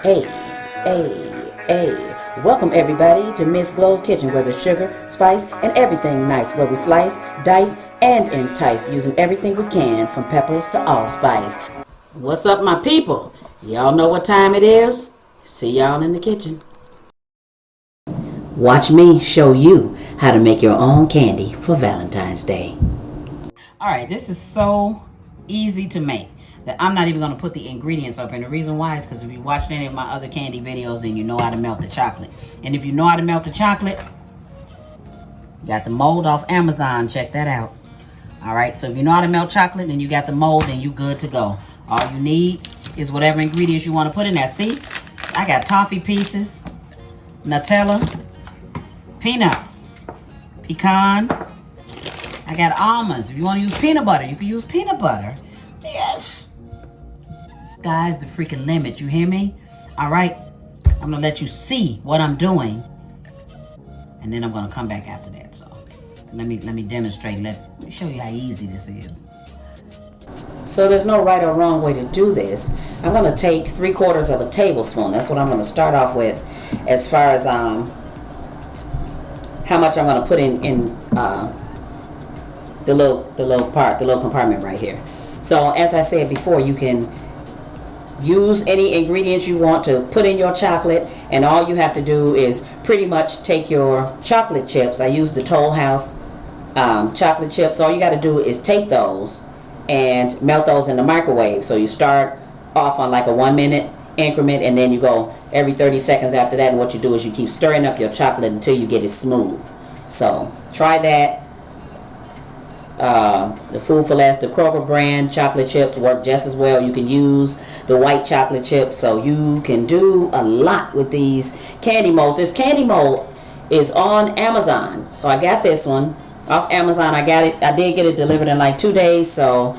Hey, hey. Welcome everybody to Miss Glow's Kitchen, where there's sugar, spice, and everything nice, where we slice, dice, and entice, using everything we can, from peppers to allspice. What's up, my people? Y'all know what time it is? See y'all in the kitchen. Watch me show you how to make your own candy for Valentine's Day. Alright, this is so easy to make that I'm not even going to put the ingredients up. And the reason why is because if you watched any of my other candy videos, then you know how to melt the chocolate. And if you know how to melt the chocolate, got the mold off Amazon. Check that out. Alright, so if you know how to melt chocolate and you got the mold, then you good to go. All you need is whatever ingredients you want to put in there. See, I got toffee pieces, Nutella, peanuts, pecans. I got almonds. If you want to use peanut butter, you can use peanut butter. Yes. Sky's the freaking limit. You hear me? All right. I'm going to let you see what I'm doing. And then I'm going to come back after that. So let me demonstrate. Let me show you how easy this is. So there's no right or wrong way to do this. I'm going to take 3/4 of a tablespoon. That's what I'm going to start off with as far as how much I'm going to put in the little compartment right here. So as I said before, you can use any ingredients you want to put in your chocolate, and all you have to do is pretty much take your chocolate chips. I use the Toll House chocolate chips. All you got to do is take those and melt those in the microwave. So you start off on like a 1-minute increment, and then you go every 30 seconds after that, and what you do is you keep stirring up your chocolate until you get it smooth. So try that. The Food for Less, the Kroger brand chocolate chips work just as well. You can use the white chocolate chips, so you can do a lot with these candy molds. This candy mold is on Amazon, so I got this one off Amazon. I did get it delivered in like 2 days, so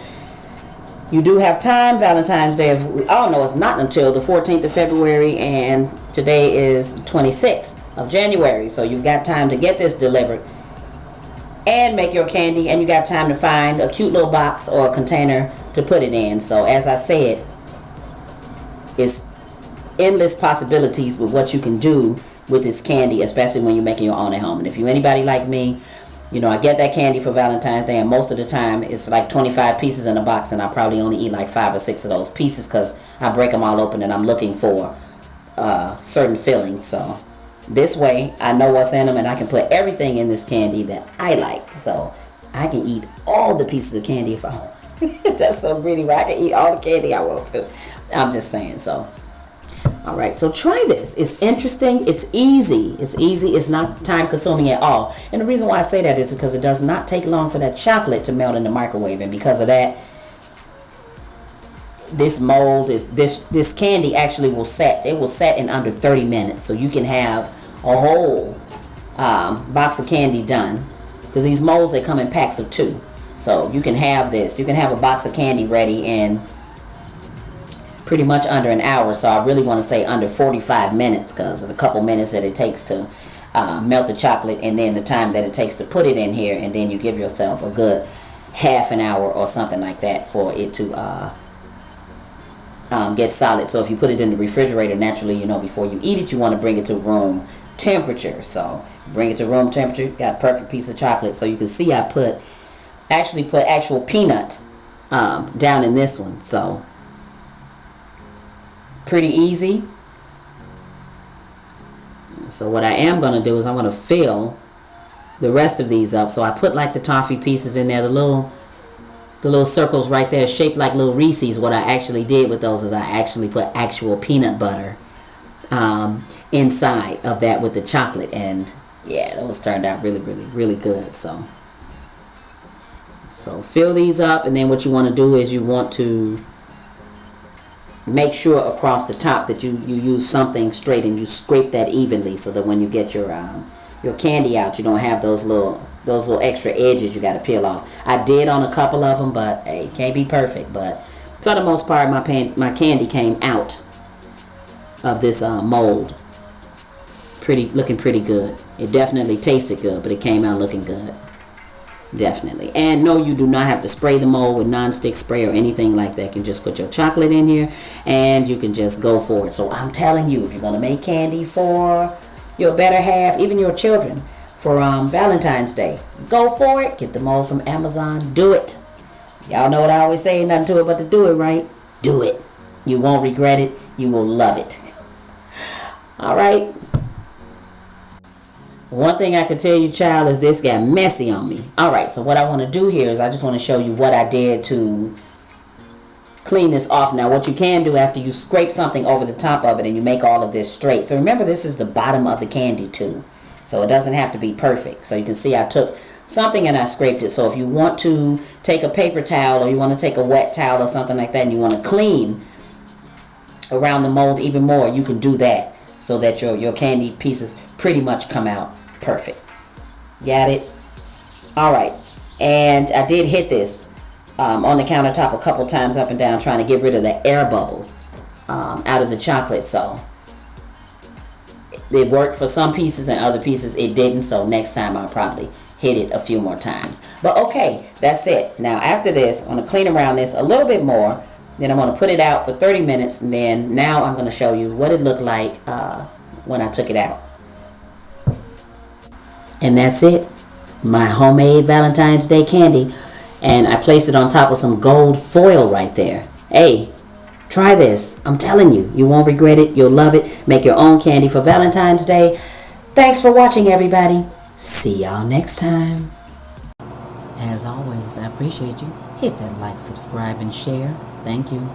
you do have time. Valentine's Day, no, it's not until the 14th of February, and today is 26th of January, so you've got time to get this delivered and make your candy, and you got time to find a cute little box or a container to put it in. So as I said, it's endless possibilities with what you can do with this candy, especially when you're making your own at home. And if you're anybody like me, you know, I get that candy for Valentine's Day, and most of the time it's like 25 pieces in a box, and I probably only eat like 5 or 6 of those pieces because I break them all open and I'm looking for certain fillings. So this way, I know what's in them, and I can put everything in this candy that I like. So I can eat all the pieces of candy if I want. That's so greedy, but I can eat all the candy I want to. I'm just saying. So, all right. So try this. It's interesting. It's easy. It's not time consuming at all. And the reason why I say that is because it does not take long for that chocolate to melt in the microwave, and because of that, this mold is this candy actually will set. It will set in under 30 minutes, so you can have a whole box of candy done, because these molds, they come in packs of 2, so you can have this. You can have a box of candy ready in pretty much under an hour. So I really want to say under 45 minutes, because of the couple minutes that it takes to melt the chocolate, and then the time that it takes to put it in here, and then you give yourself a good half an hour or something like that for it to get solid. So if you put it in the refrigerator, naturally, you know, before you eat it, you want to bring it to room temperature. So bring it to room temperature. Got a perfect piece of chocolate. So you can see I actually put actual peanuts down in this one. So pretty easy. So what I am going to do is I'm going to fill the rest of these up. So I put like the toffee pieces in there, the little circles right there shaped like little Reese's. What I actually did with those is I actually put actual peanut butter inside of that with the chocolate, and yeah, those turned out really good. So fill these up, and then what you want to do is you want to make sure across the top that you use something straight, and you scrape that evenly, so that when you get your candy out, you don't have those little extra edges you got to peel off. I did on a couple of them, but hey, can't be perfect. But for the most part, my candy came out of this mold looking pretty good. It definitely tasted good, but it came out looking good. Definitely. And no, you do not have to spray the mold with non-stick spray or anything like that. You can just put your chocolate in here and you can just go for it. So I'm telling you, if you're going to make candy for your better half, even your children, for Valentine's Day, go for it. Get the mold from Amazon. Do it. Y'all know what I always say, nothing to it but to do it, right? Do it. You won't regret it. You will love it. All right. One thing I could tell you, child, is this got messy on me. All right, so what I want to do here is I just want to show you what I did to clean this off. Now, what you can do after you scrape something over the top of it and you make all of this straight. So remember, this is the bottom of the candy tube. So it doesn't have to be perfect. So you can see I took something and I scraped it. So if you want to take a paper towel or you want to take a wet towel or something like that and you want to clean around the mold even more, you can do that so that your candy pieces pretty much come out perfect. Got it? All right. And I did hit this on the countertop a couple times up and down trying to get rid of the air bubbles out of the chocolate. So it worked for some pieces and other pieces it didn't. So next time I'll probably hit it a few more times. But okay, that's it. Now after this, I'm going to clean around this a little bit more. Then I'm going to put it out for 30 minutes. And then now I'm going to show you what it looked like when I took it out. And that's it. My homemade Valentine's Day candy. And I placed it on top of some gold foil right there. Hey, try this. I'm telling you, you won't regret it. You'll love it. Make your own candy for Valentine's Day. Thanks for watching, everybody. See y'all next time. As always, I appreciate you. Hit that like, subscribe, and share. Thank you.